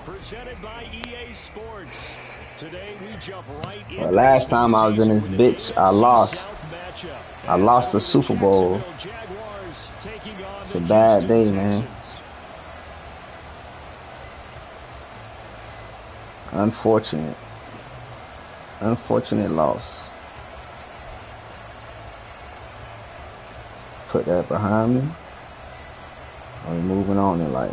Presented by EA Sports. Today we jump right in. Well, last time I was in this bitch, I lost. I lost the Super Bowl. It's a bad day, man. Unfortunate loss. Put that behind me. I'm moving on in life.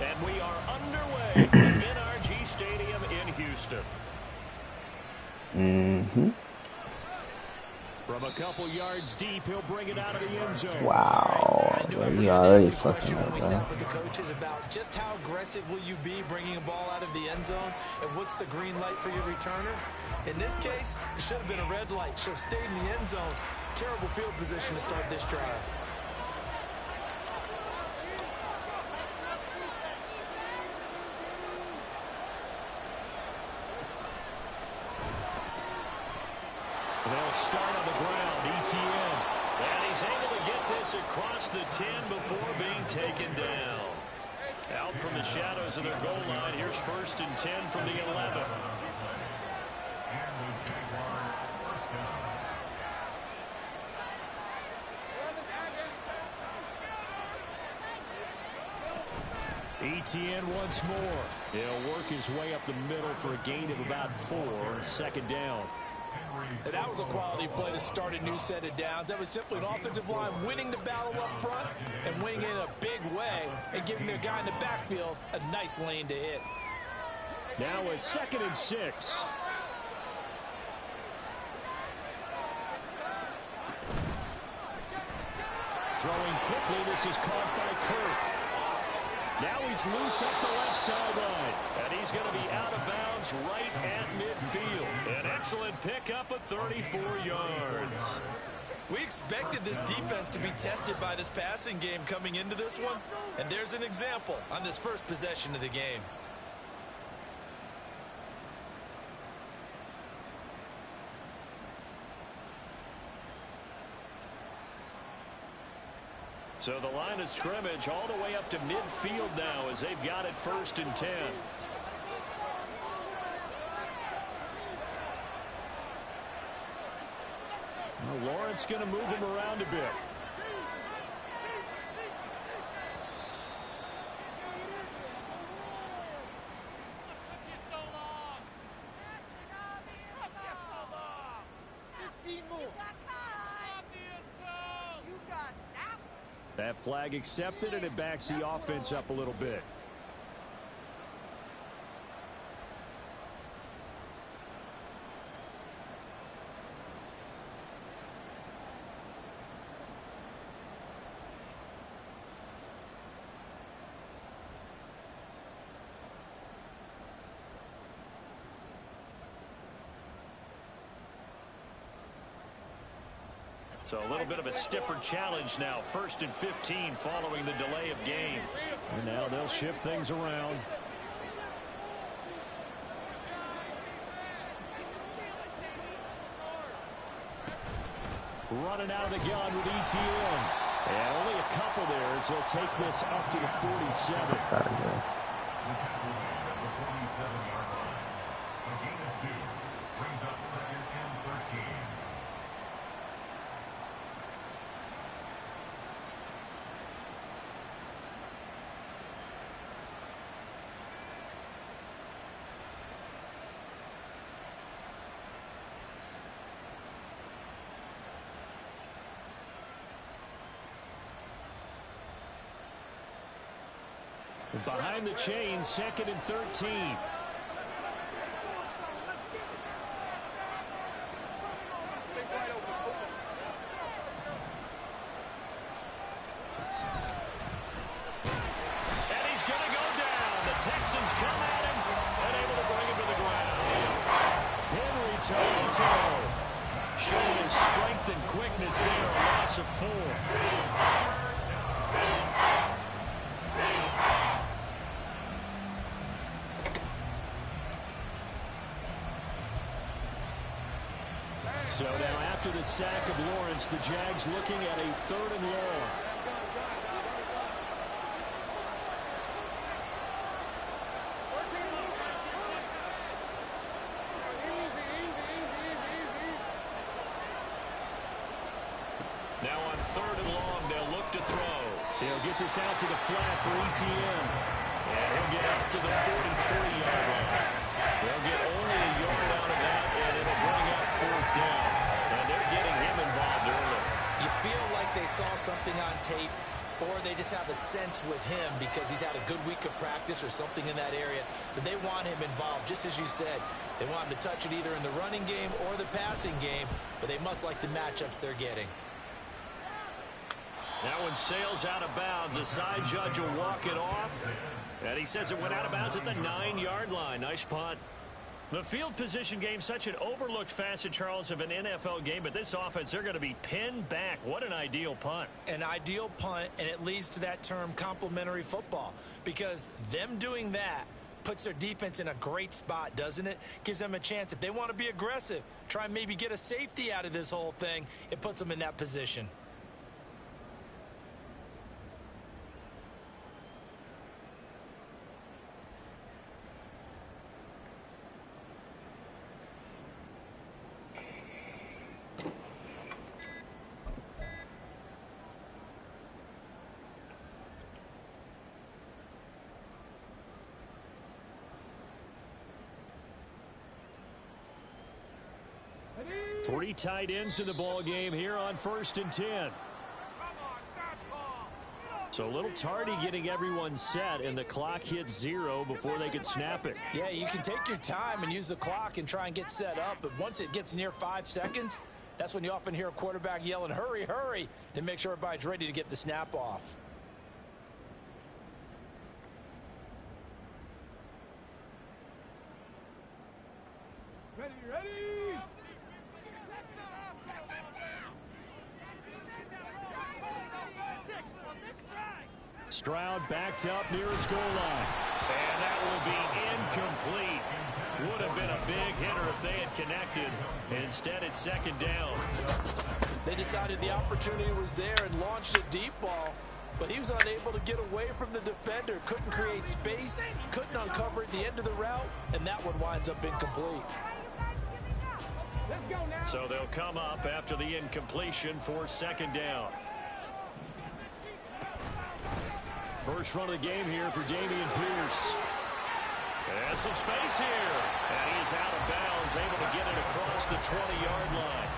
And we are underway from NRG Stadium in Houston. From a couple yards deep, he'll bring it out of the end zone. Wow, he already fucking up, we sat with the coaches about just how aggressive will you be bringing a ball out of the end zone, and what's the green light for your returner? In this case, it should have been a red light. Should have stayed in the end zone. Terrible field position to start this drive. They'll start on the ground, ETN. And he's able to get this across the 10 before being taken down. Out from the shadows of their goal line. Here's 1st and 10 from the 11. ETN once more. He'll work his way up the middle for a gain of about 4. 2nd down. And that was a quality play to start a new set of downs. That was simply an offensive line winning the battle up front and winning in a big way and giving their guy in the backfield a nice lane to hit. Now a 2nd and 6. Throwing quickly, this is caught by Kirk. Now he's loose up the left sideline. And he's going to be out of bounds right at midfield. An excellent pickup of 34 yards. We expected this defense to be tested by this passing game coming into this one. And there's an example on this first possession of the game. So the line of scrimmage all the way up to midfield now as they've got it 1st and 10. Well, Lawrence going to move him around a bit. That flag accepted, and it backs the offense up a little bit. So a little bit of a stiffer challenge now. 1st and 15 following the delay of game. And now they'll shift things around. Running out of the gun with ETN. And only a couple there as he'll take this up to the 47. Behind the chain, 2nd and 13. And he's going to go down. The Texans come at him and able to bring him to the ground. Henry toe-to-toe. Showing his strength and quickness there, a loss of 4. So now after the sack of Lawrence, the Jags looking at a 3rd and long. Now on 3rd and long, they'll look to throw. He'll get this out to the flat for ETN. And he'll get out to the 43-yard line. They'll get only a yard out of that, and it'll bring up 4th down. And they're getting him involved early. You feel like they saw something on tape, or they just have a sense with him because he's had a good week of practice or something in that area that they want him involved. Just as you said, they want him to touch it either in the running game or the passing game, but they must like the matchups they're getting. That one sails out of bounds. The side judge will walk it off. And he says it went out of bounds at the 9-yard line. Nice punt. The field position game, such an overlooked facet, Charles, of an NFL game. But this offense, they're going to be pinned back. What an ideal punt. An ideal punt, and it leads to that term complementary football. Because them doing that puts their defense in a great spot, doesn't it? Gives them a chance. If they want to be aggressive, try and maybe get a safety out of this whole thing, it puts them in that position. Three tight ends in the ball game here on 1st and 10. So a little tardy getting everyone set, and the clock hits 0 before they can snap it. Yeah, you can take your time and use the clock and try and get set up, but once it gets near 5 seconds, that's when you often hear a quarterback yelling, hurry, hurry, to make sure everybody's ready to get the snap off. Ready. Stroud backed up near his goal line. And that will be incomplete. Would have been a big hitter if they had connected. Instead, it's 2nd down. They decided the opportunity was there and launched a deep ball, but he was unable to get away from the defender. Couldn't create space, couldn't uncover at the end of the route, and that one winds up incomplete. So they'll come up after the incompletion for 2nd down. First run of the game here for Dameon Pierce. And some space here. And he's out of bounds, able to get it across the 20-yard line.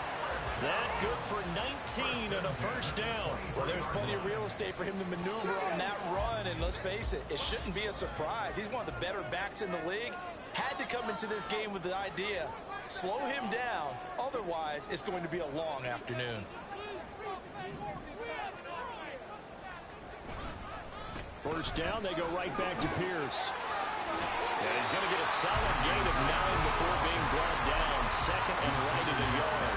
That good for 19 and a 1st down. Well, there's plenty of real estate for him to maneuver on that run. And let's face it, it shouldn't be a surprise. He's one of the better backs in the league. Had to come into this game with the idea, slow him down. Otherwise, it's going to be a long afternoon. First down, they go right back to Pierce. And he's going to get a solid gain of 9 before being brought down. 2nd and right at the yard.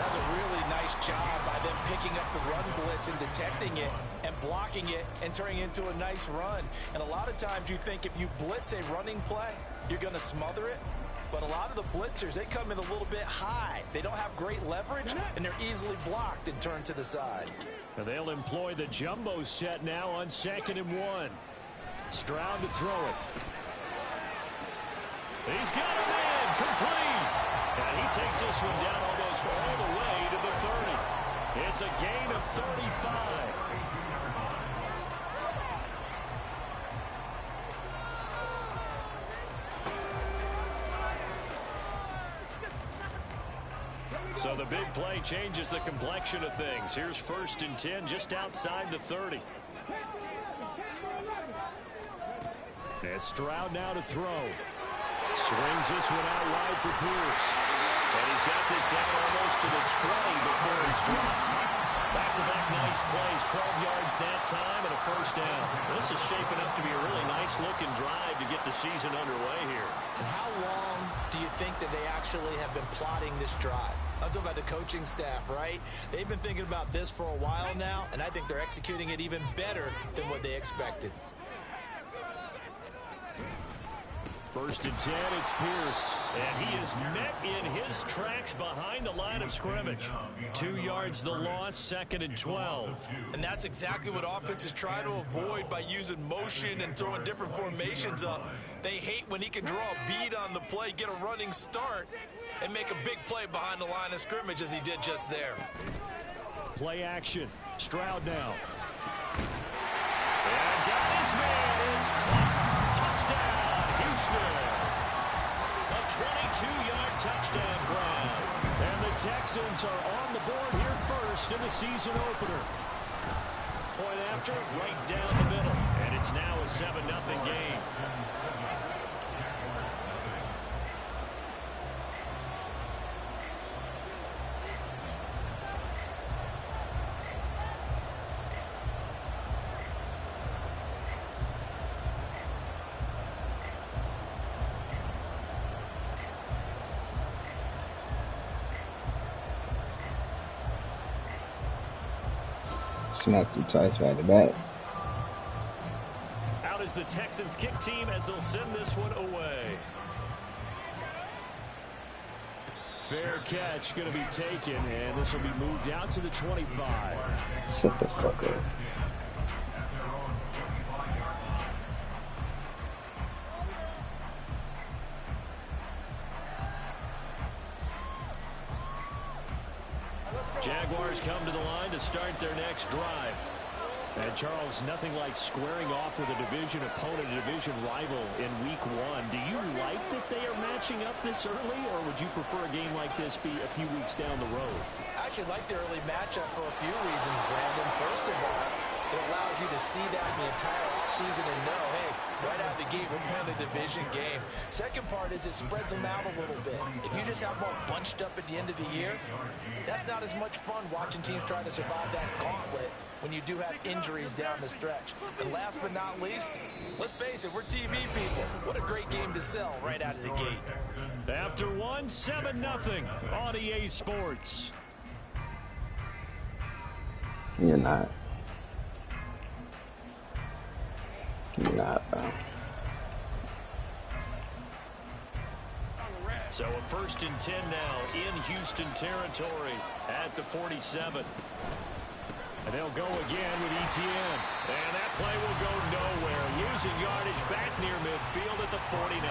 That's a really nice job by them picking up the run blitz and detecting it and blocking it and turning it into a nice run. And a lot of times you think if you blitz a running play, you're going to smother it. But a lot of the blitzers, they come in a little bit high. They don't have great leverage, and they're easily blocked and turned to the side. And they'll employ the jumbo set now on 2nd and 1. Stroud to throw it. He's got it in, complete. And he takes this one down almost all the way to the 30. It's a gain of 35. So the big play changes the complexion of things. Here's 1st and 10 just outside the 30. As Stroud now to throw. Swings this one out wide for Pierce. And he's got this down almost to the 20 before he's dropped. Back-to-back nice plays, 12 yards that time and a 1st down. This is shaping up to be a really nice-looking drive to get the season underway here. And how long do you think that they actually have been plotting this drive? I'm talking about the coaching staff, right? They've been thinking about this for a while now, and I think they're executing it even better than what they expected. First and 10, it's Pierce. And he is met in his tracks behind the line of scrimmage. 2 yards the loss, 2nd and 12. And that's exactly what offenses try to avoid by using motion and throwing different formations up. They hate when he can draw a bead on the play, get a running start, and make a big play behind the line of scrimmage as he did just there. Play action. Stroud now. And got his man. It's caught. Touchdown. Houston. A 22-yard touchdown grab. And the Texans are on the board here first in the season opener. Point after, right down the middle. And it's now a 7-0 game. Smacked you twice back to back. Out is the Texans kick team as they'll send this one away. Fair catch going to be taken, and this will be moved out to the 25. Shut the fuck up. Jaguars come to the line to start their next drive. And Charles, nothing like squaring off with a division opponent, a division rival in week 1. Do you like that they are matching up this early, or would you prefer a game like this be a few weeks down the road? I actually like the early matchup for a few reasons, Brandon. First of all, it allows you to see that in the entire offseason and know, hey, right out the gate, we're playing a division game. Second part is it spreads them out a little bit. If you just have them all bunched up at the end of the year, that's not as much fun watching teams try to survive that gauntlet when you do have injuries down the stretch. And last but not least, let's face it, we're TV people. What a great game to sell right out of the gate. After 1, 7-0 on EA Sports. You're not. You're not, bro. So a 1st and 10 now in Houston territory at the 47. And they'll go again with ETN. And that play will go nowhere. Losing yardage back near midfield at the 49.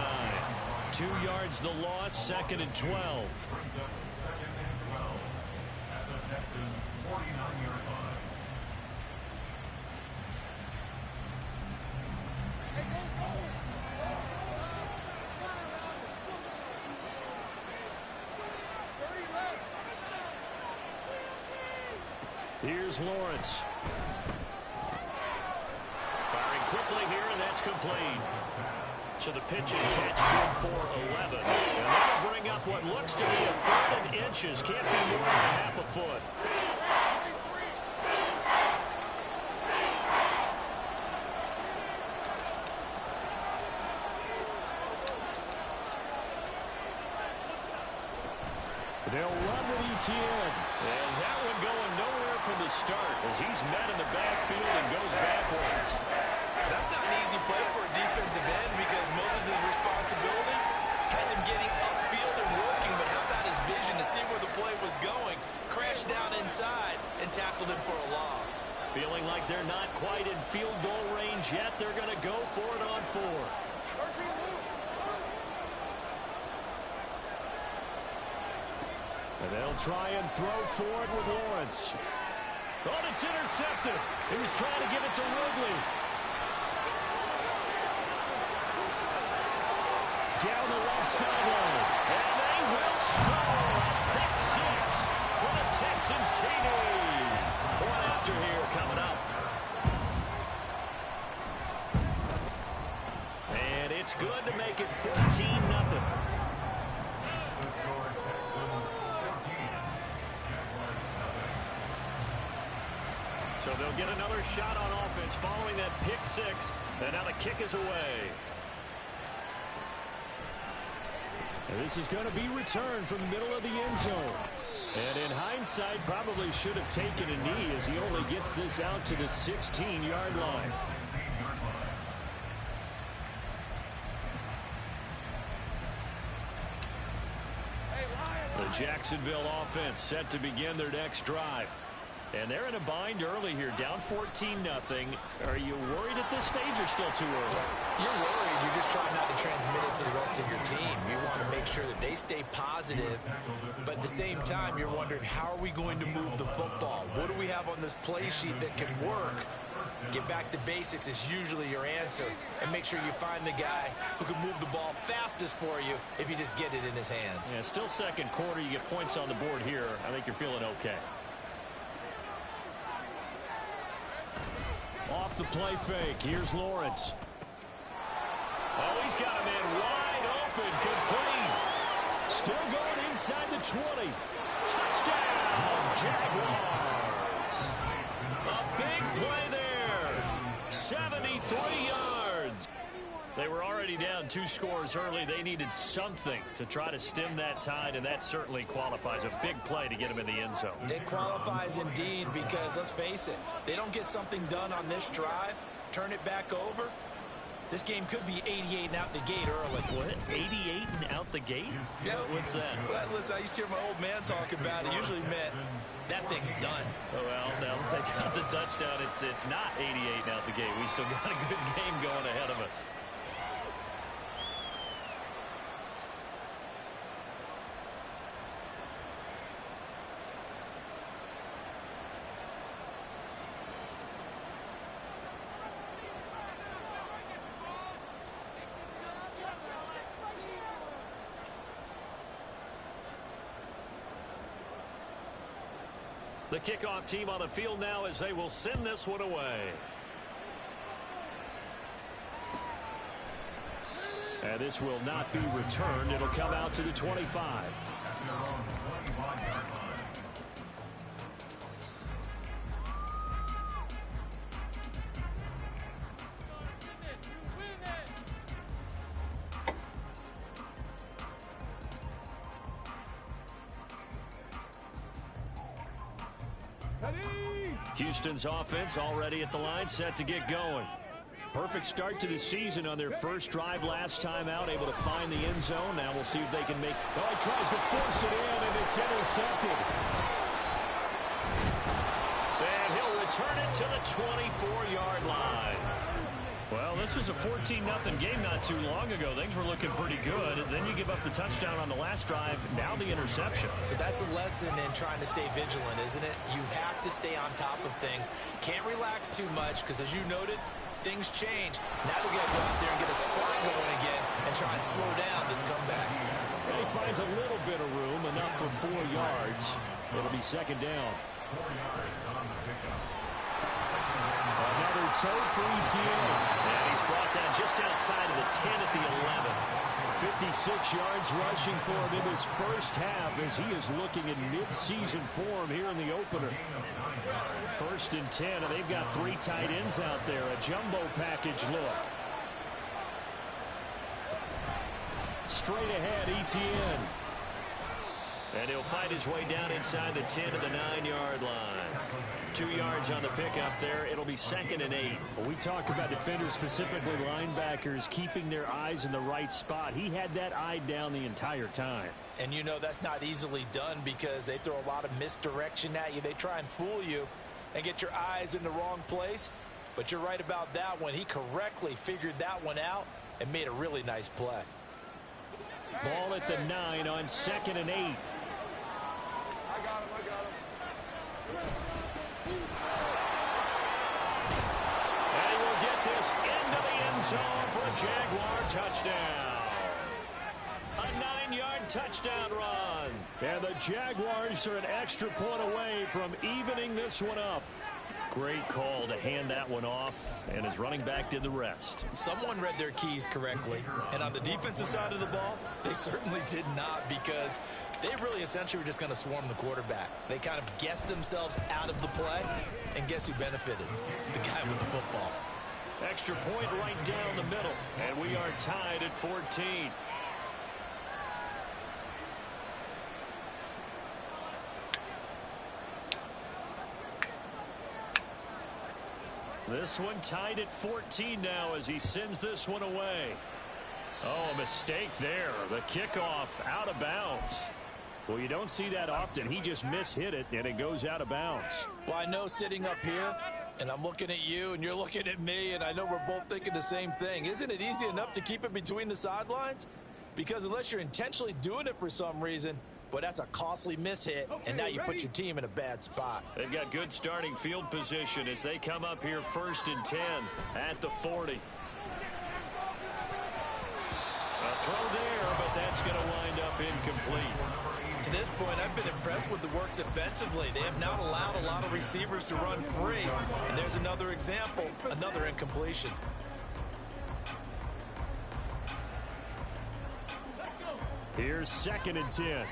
2 yards the loss, 2nd and 12. Here's Lawrence. Firing quickly here, and that's complete. So the pitch and catch good for 11. And that'll bring up what looks to be a 3rd and inches. Can't be more than a half a foot. They'll run with ETN. And that one going nowhere from the start as he's met in the backfield and goes backwards. That's not an easy play for a defensive end because most of his responsibility has him getting upfield and working. But how about his vision to see where the play was going, crashed down inside, and tackled him for a loss. Feeling like they're not quite in field goal range yet. They're going to go for it on 4th. And they'll try and throw for it with Lawrence. Oh, it's intercepted. He was trying to give it to Ridley. Down the left sideline. And they will score. Pick 6 for the Texans TD. Point after here coming up. And it's good to make it 14-0. So they'll get another shot on offense following that pick 6. And now the kick is away. And this is going to be returned from the middle of the end zone. And in hindsight, probably should have taken a knee as he only gets this out to the 16-yard line. Jacksonville offense set to begin their next drive. And they're in a bind early here, down 14-0. Are you worried at this stage or still too early? You're worried. You're just trying not to transmit it to the rest of your team. You want to make sure that they stay positive, but at the same time, you're wondering, how are we going to move the football? What do we have on this play sheet that can work? Get back to basics is usually your answer, and make sure you find the guy who can move the ball fastest for you if you just get it in his hands. Yeah, still second quarter. You get points on the board here. I think you're feeling okay. Off the play fake. Here's Lawrence. Oh, he's got a man wide open. Complete. Still going inside the 20. Touchdown, Jaguars. A big play there. 73 yards. They were already down 2 scores early. They needed something to try to stem that tide, and that certainly qualifies. A big play to get them in the end zone. It qualifies indeed, because let's face it, they don't get something done on this drive, turn it back over, this game could be 88 and out the gate early. What? 88 and out the gate? Yeah. What's that? Well, listen, I used to hear my old man talk about it. Usually meant that thing's done. Oh, well, now that they got the touchdown, it's not 88 and out the gate. We still got a good game going ahead of us. The kickoff team on the field now as they will send this one away. And this will not be returned. It'll come out to the 25. Houston's offense already at the line, set to get going. Perfect start to the season on their first drive last time out, able to find the end zone. Now we'll see if they can make... Oh, he tries to force it in, and it's intercepted. And he'll return it to the 24-yard line. Well, this was a 14-0 game not too long ago. Things were looking pretty good. And then you give up the touchdown on the last drive. Now the interception. So that's a lesson in trying to stay vigilant, isn't it? You have to stay on top of things. Can't relax too much because, as you noted, things change. Now we got to go out there and get a spark going again and try and slow down this comeback. And he finds a little bit of room, enough for 4 yards. It'll be second down. Another toe for ETN. And he's brought down just outside of the 10 at the 11. 56 yards rushing for him in his first half as he is looking in mid-season form here in the opener. 1st and 10, and they've got 3 tight ends out there. A jumbo package look. Straight ahead, ETN. And he'll fight his way down inside the 10 to the 9-yard line. 2 yards on the pickup there. It'll be 2nd and 8. Well, we talk about defenders, specifically linebackers, keeping their eyes in the right spot. He had that eye down the entire time. And you know that's not easily done because they throw a lot of misdirection at you. They try and fool you and get your eyes in the wrong place. But you're right about that one. He correctly figured that one out and made a really nice play. Ball at the 9 on 2nd and 8. I got him. And he will get this into the end zone for a Jaguar touchdown. A 9-yard touchdown run. And the Jaguars are an extra point away from evening this one up. Great call to hand that one off, and his running back did the rest. Someone read their keys correctly, and on the defensive side of the ball, they certainly did not, because they really essentially were just going to swarm the quarterback. They kind of guessed themselves out of the play, and guess who benefited? The guy with the football. Extra point right down the middle, and we are tied at 14. This one tied at 14 now as he sends this one away. Oh, a mistake there. The kickoff out of bounds. Well, you don't see that often. He just mishit it, and it goes out of bounds. Well, I know sitting up here, and I'm looking at you, and you're looking at me, and I know we're both thinking the same thing. Isn't it easy enough to keep it between the sidelines? Because unless you're intentionally doing it for some reason, but that's a costly mishit, and now you put your team in a bad spot. They've got good starting field position as they come up here 1st and 10 at the 40. A throw there, but that's going to wind up incomplete. To this point, I've been impressed with the work defensively. They have not allowed a lot of receivers to run free. And there's another example, another incompletion. Here's 2nd and 10.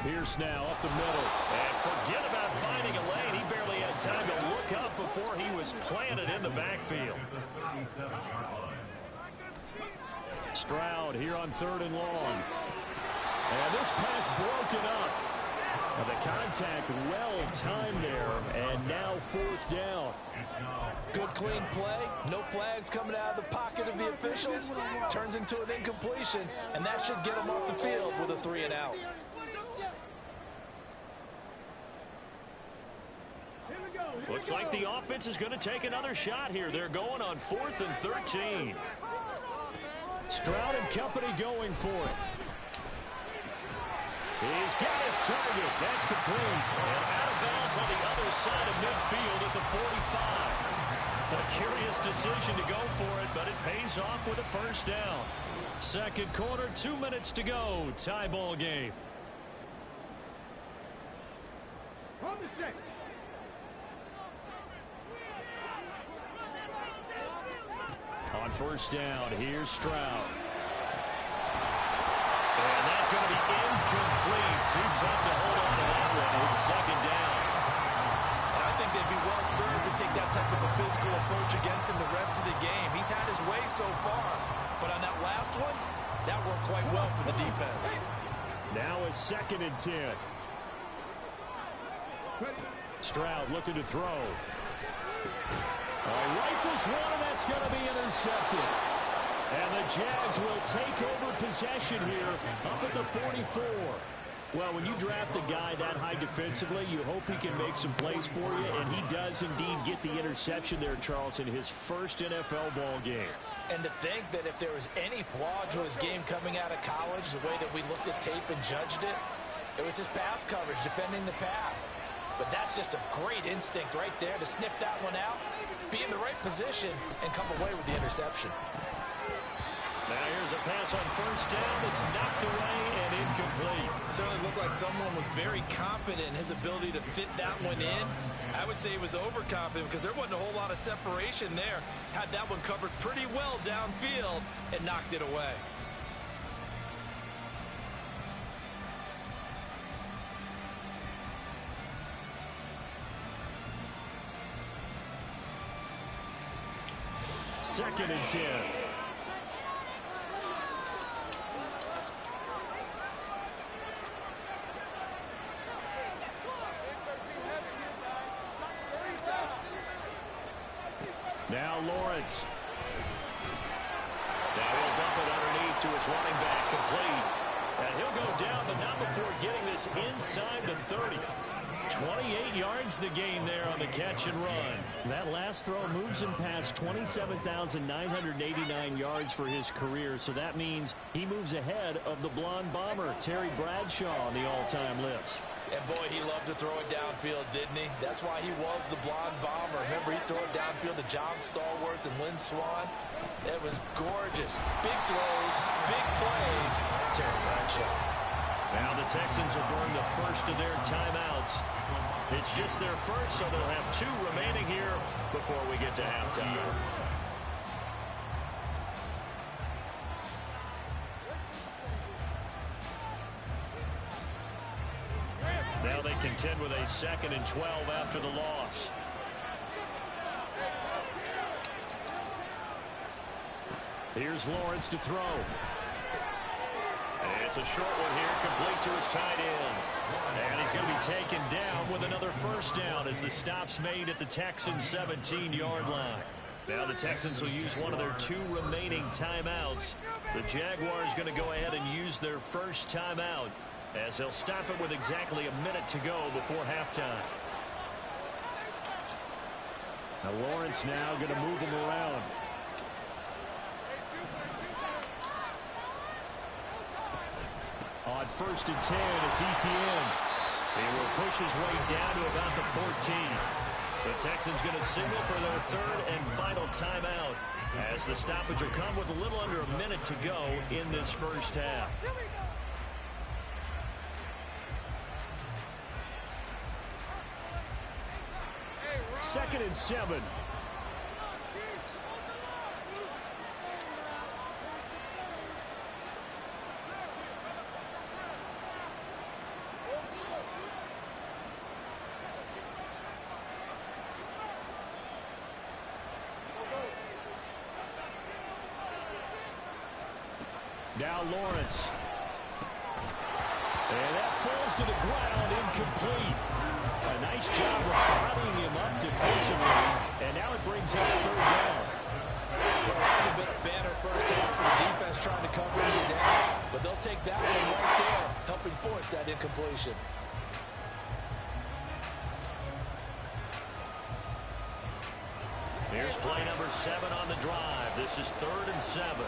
Pierce now up the middle. And forget about finding a lane. He barely had time to look up before he was planted in the backfield. Stroud here on 3rd and long. And this pass broken up. And the contact well timed there. And now 4th down. Good clean play. No flags coming out of the pocket of the officials. Turns into an incompletion. And that should get him off the field with a 3 and out. Looks like the offense is going to take another shot here. They're going on 4th and 13. Stroud and company going for it. He's got his target. That's complete. And out of bounds on the other side of midfield at the 45. A curious decision to go for it, but it pays off with a 1st down. 2nd quarter, 2 minutes to go. Tie ball game. On 1st down, here's Stroud. And that's going to be incomplete. Too tough to hold on to that one. It's 2nd down. And I think they'd be well served to take that type of a physical approach against him the rest of the game. He's had his way so far. But on that last one, that worked quite well for the defense. Now a 2nd and 10. Stroud looking to throw. Rifles one, and that's going to be intercepted. And the Jags will take over possession here up at the 44. Well, when you draft a guy that high defensively, you hope he can make some plays for you, and he does indeed get the interception there, Charles, in his 1st NFL ball game. And to think that if there was any flaw to his game coming out of college, the way that we looked at tape and judged it, it was his pass coverage, defending the pass. But that's just a great instinct right there to sniff that one out, be in the right position, and come away with the interception. Now here's a pass on 1st down. It's knocked away and incomplete. Certainly looked like someone was very confident in his ability to fit that one in. I would say he was overconfident because there wasn't a whole lot of separation there. Had that one covered pretty well downfield and knocked it away. Second and 10. Now Lawrence. Now he'll dump it underneath to his running back, complete. And he'll go down, but not before getting this inside the 30. 28 yards the gain there on the catch and run. That last throw moves him past 27,989 yards for his career, so that means he moves ahead of the blonde bomber, Terry Bradshaw, on the all-time list. And boy, he loved to throw it downfield, didn't he? That's why he was the blonde bomber. Remember, he'd throw it downfield to John Stallworth and Lynn Swann. It was gorgeous. Big throws, big plays. Terry Bradshaw. Now the Texans will burn the first of their timeouts. It's just their first, so they'll have 2 remaining here before we get to halftime. Now they contend with a 2nd and 12 after the loss. Here's Lawrence to throw. It's a short one here, complete to his tight end. And he's going to be taken down with another 1st down as the stop's made at the Texans' 17-yard line. Now the Texans will use one of their 2 remaining timeouts. The Jaguars going to go ahead and use their first timeout as they'll stop it with exactly a minute to go before halftime. Now Lawrence now going to move him around. On 1st and 10, it's ETN. He will push his way down to about the 14. The Texans going to signal for their 3rd and final timeout as the stoppage will come with a little under a minute to go in this first half. Second and 7. Now Lawrence. And that falls to the ground, incomplete. A nice job of bottling him up defensively. And now it brings up 3rd down. Well, that was a bit of banner first half for the defense trying to cover him down. But they'll take that one right there, helping force that incompletion. Here's play number 7 on the drive. This is 3rd and 7.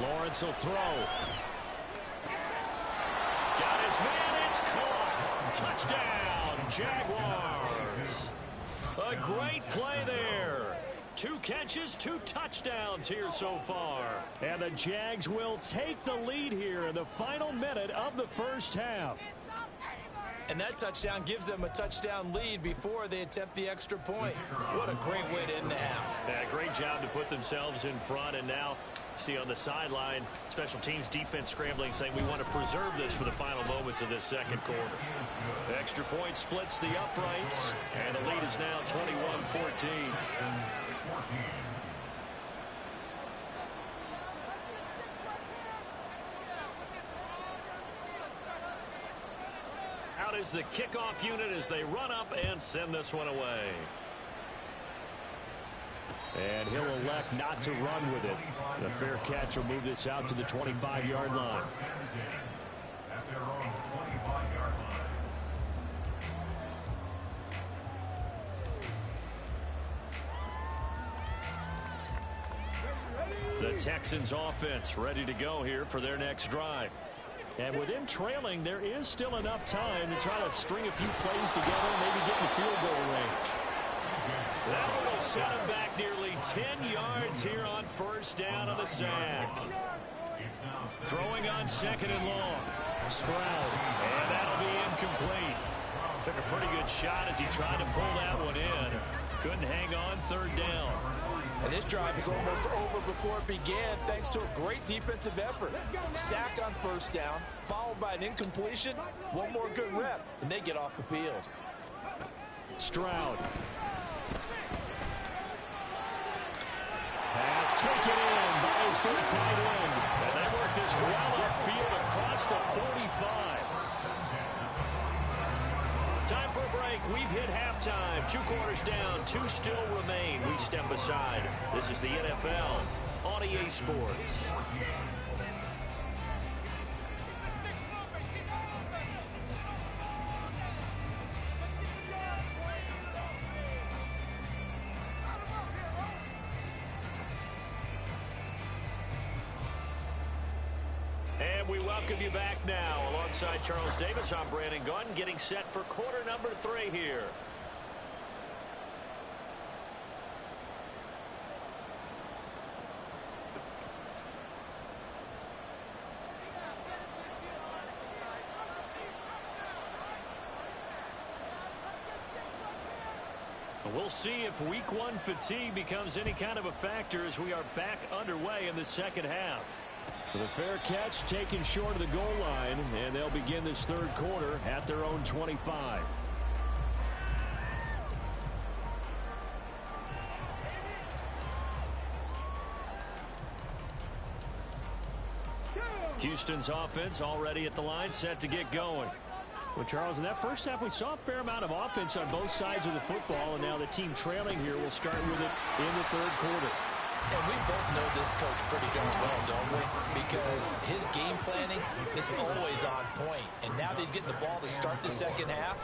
Lawrence will throw. Got his man. It's caught. Touchdown, Jaguars. A great play there. 2 catches, 2 touchdowns here so far. And the Jags will take the lead here in the final minute of the first half. And that touchdown gives them a touchdown lead before they attempt the extra point. What a great way to end the half. Yeah, great job to put themselves in front. And now see on the sideline, special teams defense scrambling, saying we want to preserve this for the final moments of this second quarter. The extra point splits the uprights, and the lead is now 21-14. Out is the kickoff unit as they run up and send this one away. And he'll elect not to run with it. The fair catch will move this out to the 25-yard line. The Texans offense ready to go here for their next drive. And with them trailing, there is still enough time to try to string a few plays together and maybe get in the field goal range. That one will set him back nearly 10 yards here on 1st down on the sack. Throwing on 2nd and long. Stroud. And that'll be incomplete. Took a pretty good shot as he tried to pull that one in. Couldn't hang on 3rd down. And this drive is almost over before it began thanks to a great defensive effort. Sacked on 1st down, followed by an incompletion. One more good rep, and they get off the field. Stroud. Pass taken in by his big tight end. And they work this well upfield across the 45. Time for a break. We've hit halftime. 2 quarters down. 2 still remain. We step aside. This is the NFL on EA Sports. We welcome you back now. Alongside Charles Davis, I'm Brandon Gunn, getting set for quarter number 3 here. We'll see if week 1 fatigue becomes any kind of a factor as we are back underway in the second half. The fair catch taken short of the goal line, and they'll begin this 3rd quarter at their own 25. Houston's offense already at the line, set to get going. Well, Charles, in that first half, we saw a fair amount of offense on both sides of the football, and now the team trailing here will start with it in the third quarter. And we both know this coach pretty darn well, don't we? Because his game planning is always on point. And now that he's getting the ball to start the second half,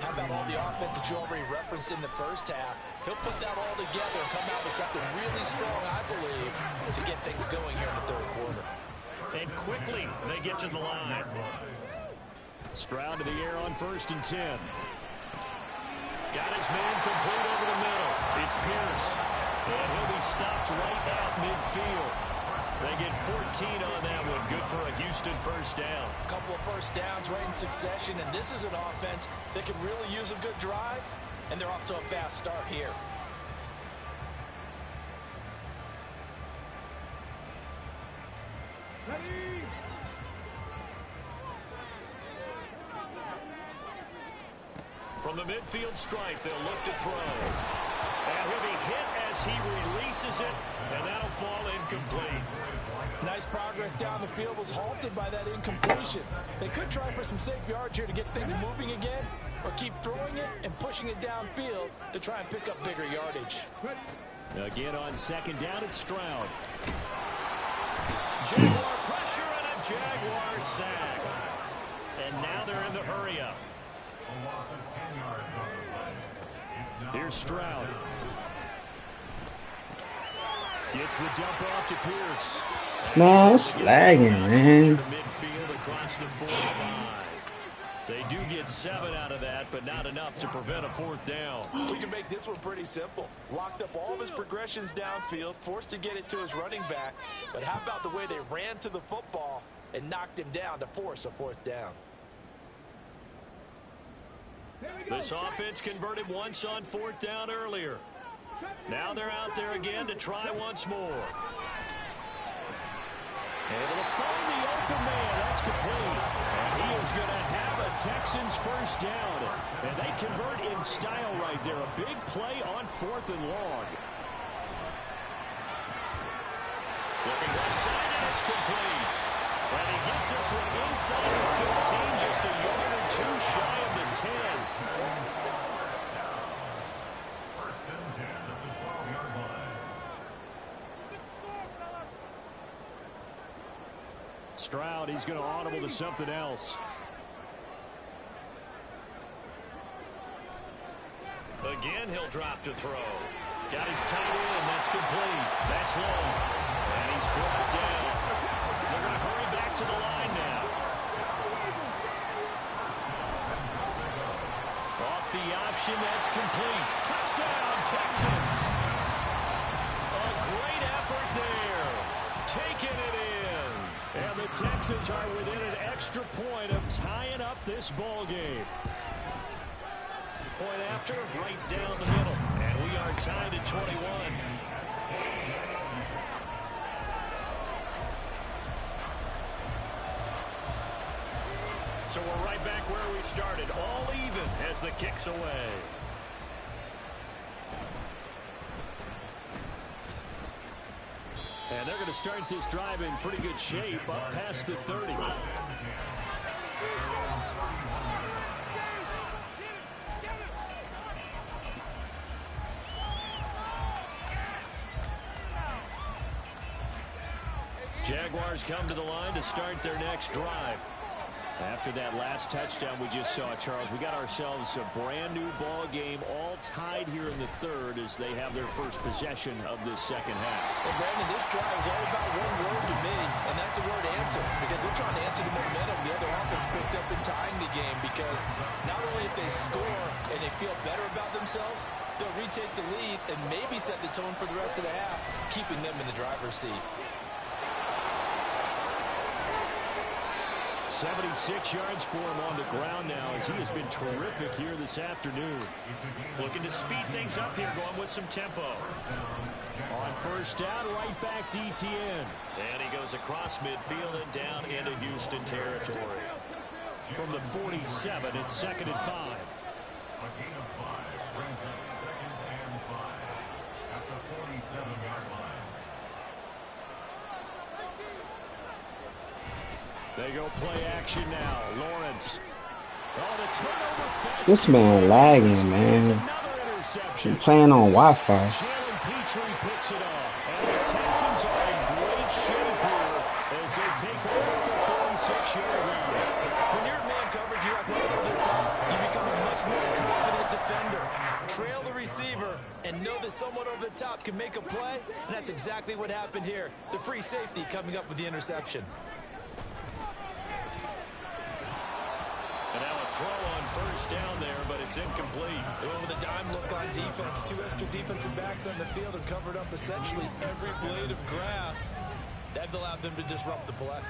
how about all the offense that you already referenced in the first half? He'll put that all together and come out with something really strong, I believe, to get things going here in the third quarter. And quickly, they get to the line. Stroud to the air on 1st and 10. Got his man complete over the middle. It's Pierce. And he'll be stopped right at midfield. They get 14 on that one. Good for a Houston first down. A couple of first downs right in succession, and this is an offense that can really use a good drive, and they're off to a fast start here. Ready? From the midfield stripe, they'll look to throw. And he'll be hit as he releases it, and that'll fall incomplete. Nice progress down the field, was halted by that incompletion. They could try for some safe yards here to get things moving again, or keep throwing it and pushing it downfield to try and pick up bigger yardage. Again on 2nd down, it's Stroud. Jaguar pressure and a Jaguar sack. And now they're in the hurry-up. Here's Stroud. Gets the dump off to Pierce. Man, it's lagging, man. Midfield across the 45. They do get 7 out of that, but not enough to prevent a 4th down. We can make this one pretty simple. Locked up all of his progressions downfield, forced to get it to his running back. But how about the way they ran to the football and knocked him down to force a 4th down? This offense converted once on 4th down earlier. Now they're out there again to try once more. Able to find the open man. That's complete. And he is going to have a Texans first down. And they convert in style right there. A big play on 4th and long. Looking left side, and it's complete. And he gets this one inside the 15, just a yard or 2 shy of the 10. First and 10 at the 12-yard line. Stroud, he's going to audible to something else. Again, he'll drop to throw. Got his tight end. That's complete. That's long. And he's brought down. They're going to hurry back to the line now. Off the option. That's complete. Touchdown, Texans. A great effort there. Taking it in. And the Texans are within an extra point of tying up this ball game. Point after, right down the middle. And we are tied at 21. So we're right back where we started. All even as the kick's away. And they're going to start this drive in pretty good shape up past the 30. Jaguars come to the line to start their next drive. After that last touchdown we just saw, Charles, we got ourselves a brand new ball game, all tied here in the third as they have their first possession of this second half. Well, Brandon, this drive is all about one word to me, and that's the word answer. Because they're trying to answer the momentum the other offense picked up in tying the game. Because not only if they score and they feel better about themselves, they'll retake the lead and maybe set the tone for the rest of the half, keeping them in the driver's seat. 76 yards for him on the ground now as he has been terrific here this afternoon. Looking to speed things up here, going with some tempo. On first down, right back to ETN. And he goes across midfield and down into Houston territory. From the 47, it's 2nd and 5. A gain of 5 brings up 2nd and 5 at the 47-yard line. They go play action now. Lawrence. Oh, the turnover fast. This man lagging, man. He playing on Wi-Fi. Jalen Petrie picks it off. And the Texans are in great shape here as they take over at the 46-yard line. When you're in man coverage, you have to over the top. You become a much more confident defender. Trail the receiver and know that someone over the top can make a play, and that's exactly what happened here. The free safety coming up with the interception. And now a throw on first down there, but it's incomplete. With a dime look on defense, 2 extra defensive backs on the field and covered up essentially every blade of grass. That allowed them to disrupt the play.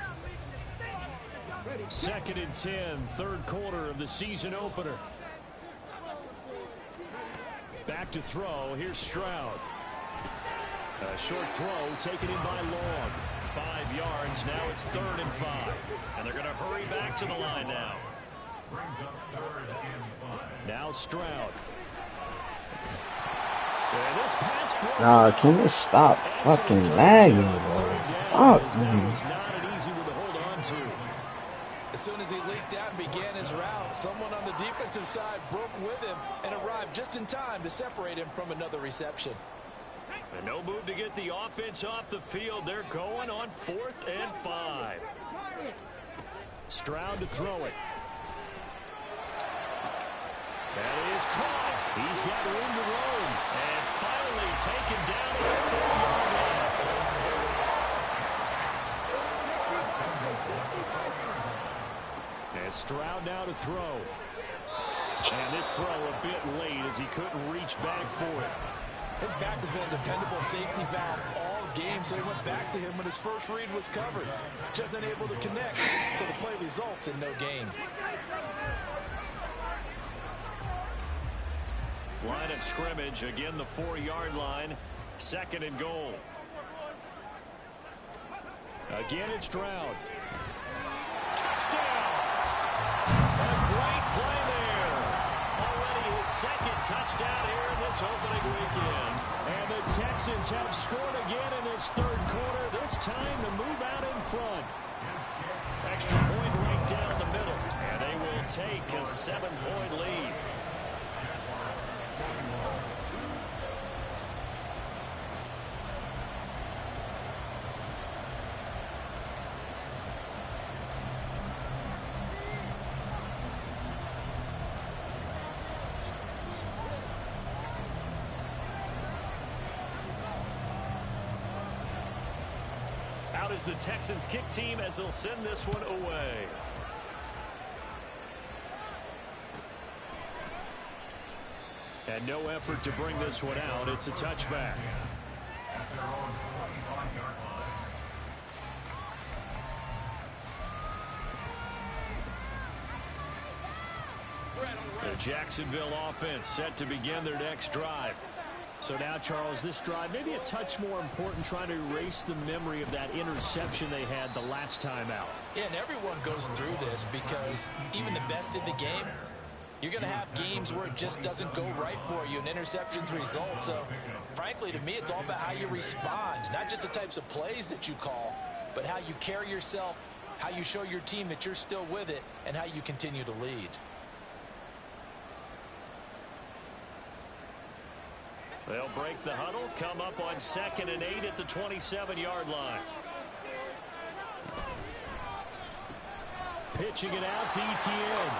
2nd and 10, third quarter of the season opener. Back to throw. Here's Stroud. A short throw taken in by Long. 5 yards. Now it's 3rd and 5. And they're going to hurry back to the line now. Now Stroud. And this pass broke. Nah, can this stop fucking lagging, bro? Fuck, man. Not an easy one to hold on to. As soon as he leaked out and began his route, someone on the defensive side broke with him and arrived just in time to separate him from another reception. And no move to get the offense off the field. They're going on 4th and 5. Stroud to throw it. That is caught. He's got room to roam. And finally taken down at the 4-yard line. And Stroud now to throw. And this throw a bit late as he couldn't reach back for it. His back has been a dependable safety valve all game, so he went back to him when his first read was covered. Just unable to connect, so the play results in no gain. Line of scrimmage, again the 4-yard line. 2nd and goal. Again it's Stroud. Touchdown! A great play there. Already his 2nd touchdown here in this opening weekend. And the Texans have scored again in this 3rd quarter. This time to move out in front. Extra point right down the middle. And they will take a 7-point lead. Out is the Texans kick team as they'll send this one away. And no effort to bring this one out. It's a touchback. The Jacksonville offense set to begin their next drive. So now, Charles, this drive maybe a touch more important, trying to erase the memory of that interception they had the last time out. Yeah, and everyone goes through this because even the best in the game, you're going to have games where it just doesn't go right for you and interceptions result. So, frankly, to me, it's all about how you respond, not just the types of plays that you call, but how you carry yourself, how you show your team that you're still with it, and how you continue to lead. They'll break the huddle, come up on 2nd and 8 at the 27-yard line. Pitching it out to Etienne.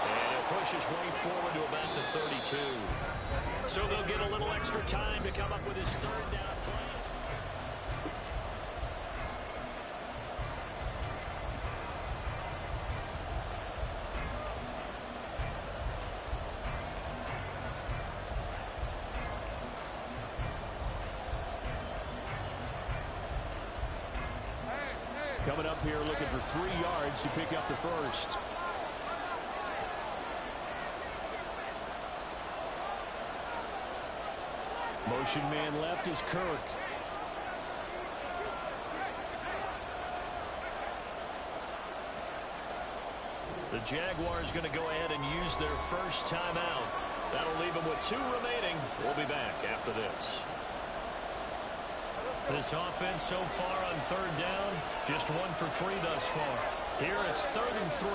And he'll push his way forward to about the 32. So they'll get a little extra time to come up with his 3rd down play. Coming up here looking for 3 yards to pick up the first. Motion man left is Kirk. The Jaguars going to go ahead and use their first timeout. That'll leave them with 2 remaining. We'll be back after this. This offense so far on third down, just 1 for 3 thus far. Here it's 3rd and 3.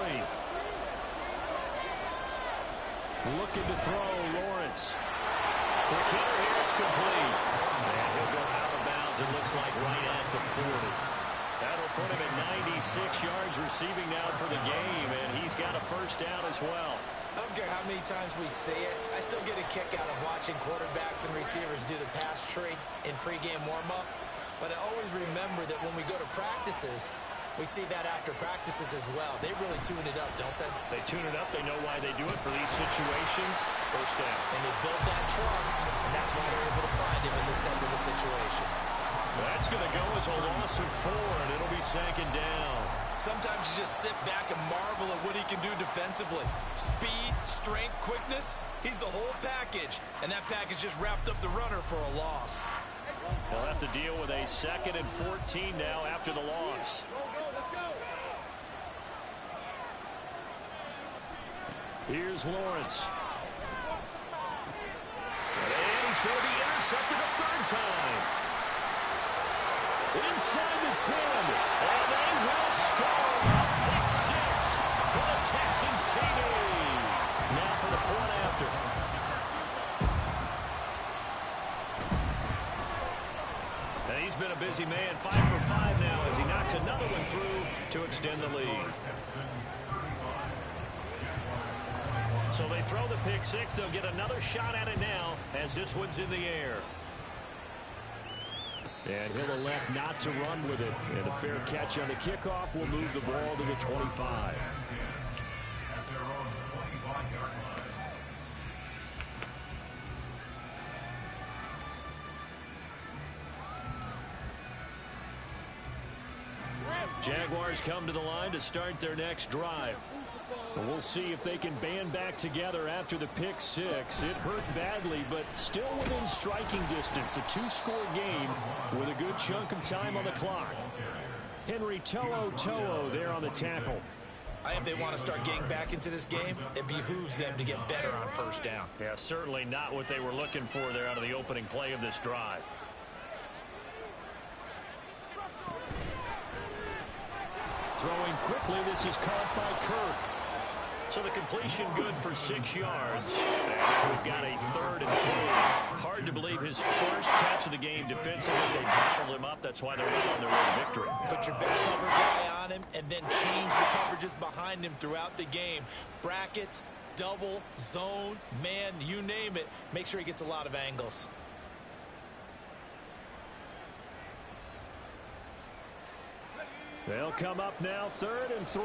Looking to throw, Lawrence. The kicker here, it's complete. And he'll go out of bounds, it looks like right at the 40. That'll put him at 96 yards receiving now for the game, and he's got a first down as well. I don't care how many times we see it. I still get a kick out of watching quarterbacks and receivers do the pass tree in pregame warm-up. But I always remember that when we go to practices, we see that after practices as well. They really tune it up, don't they? They tune it up. They know why they do it for these situations. First down. And they build that trust, and that's why they're able to find him in this type of a situation. That's going to go as a loss of 4, and it'll be 2nd down. Sometimes you just sit back and marvel at what he can do defensively. Speed, strength, quickness, he's the whole package. And that package just wrapped up the runner for a loss. They'll have to deal with a 2nd and 14 now after the loss. Here's Lawrence. And he's going to be intercepted a 3rd time. Inside the 10, and they will score a pick 6 for the Texans TD. Now for the point after. And he's been a busy man, 5 for 5 now as he knocks another one through to extend the lead. So they throw the pick 6. They'll get another shot at it now as this one's in the air. And he'll elect not to run with it. And a fair catch on the kickoff will move the ball to the 25. Jaguars come to the line to start their next drive. And we'll see if they can band back together after the pick 6. It hurt badly, but still within striking distance. A 2-score game with a good chunk of time on the clock. Henry To'o there on the tackle. I think if they want to start getting back into this game, it behooves them to get better on first down. Yeah, certainly not what they were looking for there out of the opening play of this drive. Throwing quickly, this is caught by Kirk. So the completion good for 6 yards. And now we've got a 3rd and 3. Hard to believe his first catch of the game defensively. They bottled him up. That's why they're well on their way to victory. Put your best cover guy on him and then change the coverages behind him throughout the game. Brackets, double, zone, man, you name it. Make sure he gets a lot of angles. They'll come up now 3rd and 3.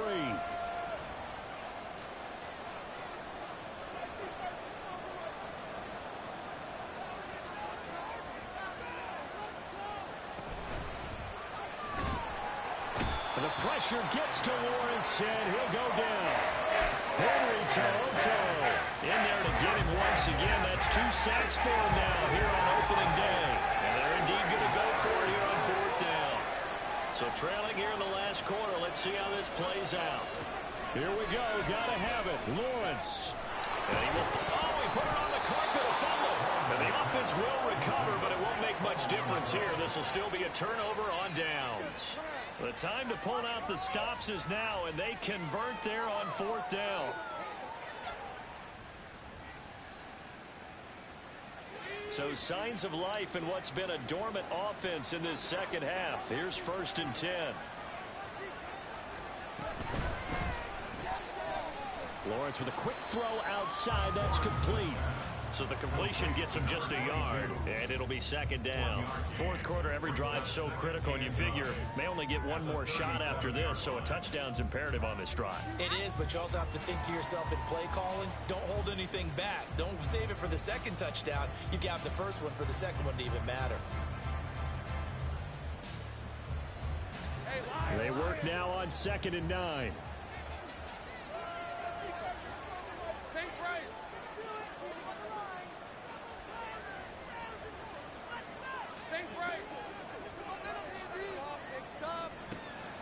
The pressure gets to Lawrence, and he'll go down. Henry To'o in there to get him once again. That's 2 sacks for him now here on opening day. And they're indeed going to go for it here on 4th down. So trailing here in the last quarter. Let's see how this plays out. Here we go. Got to have it. Lawrence. And he will. Oh, he put it on the carpet. A fumble. And the offense will recover, but it won't make much difference here. This will still be a turnover on downs. The time to pull out the stops is now, and they convert there on 4th down. So signs of life in what's been a dormant offense in this second half. Here's 1st and 10. Lawrence with a quick throw outside. That's complete. So the completion gets him just a yard, and it'll be 2nd down. 4th quarter, every drive so critical, and you figure may only get one more shot after this, so a touchdown's imperative on this drive. It is, but you also have to think to yourself in play calling, don't hold anything back. Don't save it for the 2nd touchdown. You got the first one for the 2nd one to even matter. They work now on 2nd and 9.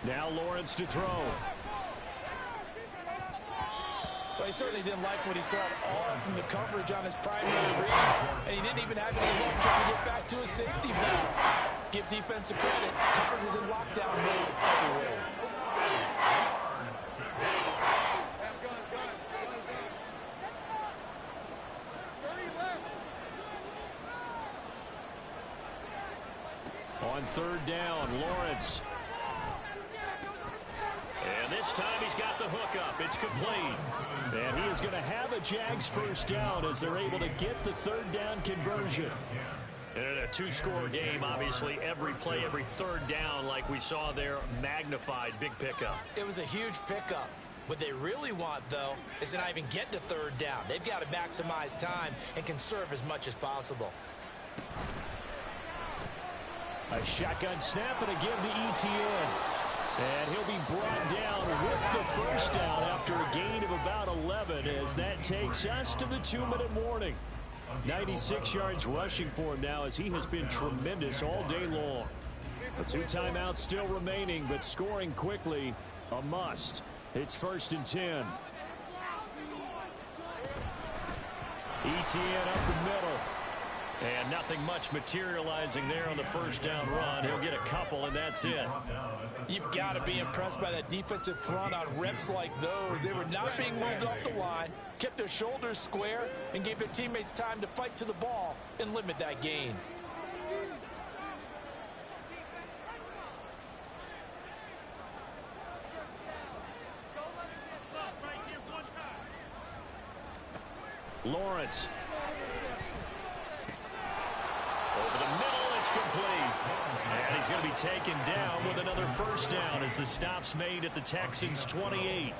Now Lawrence to throw. Well, he certainly didn't like what he saw all from the coverage on his primary reads, and he didn't even have any luck trying to get back to his safety valve. Give defensive credit. Coverage is in lockdown mode everywhere. On third down, Lawrence. And this time he's got the hookup. It's complete. And he is going to have a Jags first down as they're able to get the third down conversion. And in a two-score game, obviously, every play, every third down, like we saw there, magnified. Big pickup. It was a huge pickup. What they really want, though, is to not even get to third down. They've got to maximize time and conserve as much as possible. A shotgun snap and a give to ETN. And he'll be brought down with the first down after a gain of about 11 as that takes us to the 2-minute warning. 96 yards rushing for him now as he has been tremendous all day long. The 2 timeouts still remaining, but scoring quickly, a must. It's 1st and 10. ETN up the middle. And nothing much materializing there on the first down run. He'll get a couple, and that's it. You've got to be impressed by that defensive front on reps like those. They were not being moved off the line, kept their shoulders square, and gave their teammates time to fight to the ball and limit that gain. Lawrence. Over the middle, it's complete. And he's going to be taken down with another first down as the stop's made at the Texans' 28.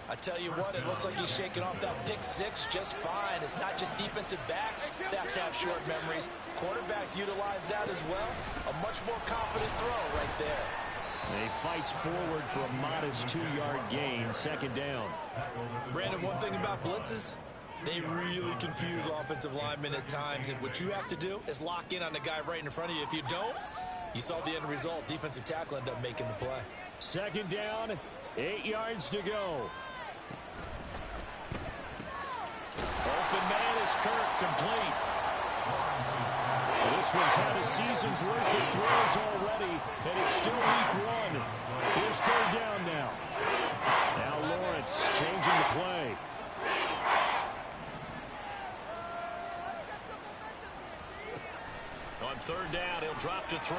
I tell you what, it looks like he's shaking off that pick six just fine. It's not just defensive backs that have to have short memories. Quarterbacks utilize that as well. A much more confident throw right there. And he fights forward for a modest 2-yard gain, second down. Brandon, one thing about blitzes, they really confuse offensive linemen at times, and what you have to do is lock in on the guy right in front of you. If you don't, you saw the end result. Defensive tackle ended up making the play. Second down, 8 yards to go. Open man is Kirk, complete. This one's had a season's worth of throws already, and it's still week 1. Here's third down now. Now Lawrence changing the play. On third down, he'll drop to throw.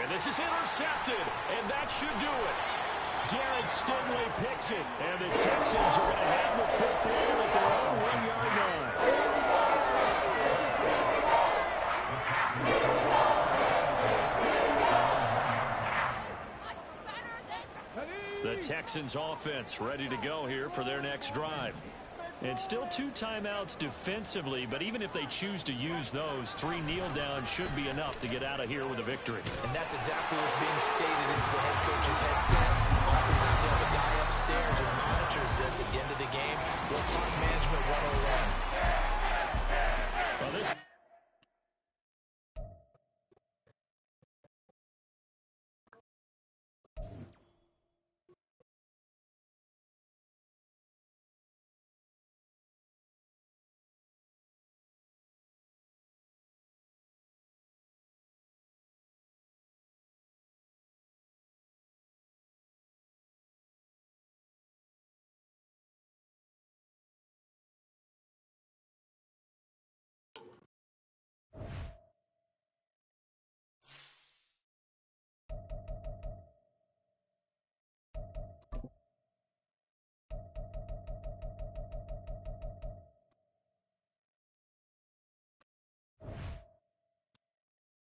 And this is intercepted, and that should do it. Jared Stingley picks it, and the Texans are going to have the football at their own 1-yard line. The Texans offense ready to go here for their next drive. And still 2 timeouts defensively, but even if they choose to use those, 3 kneel downs should be enough to get out of here with a victory. And that's exactly what's being stated into the head coach's headset. Oftentimes they have a guy upstairs who monitors this at the end of the game. They'll talk management 101.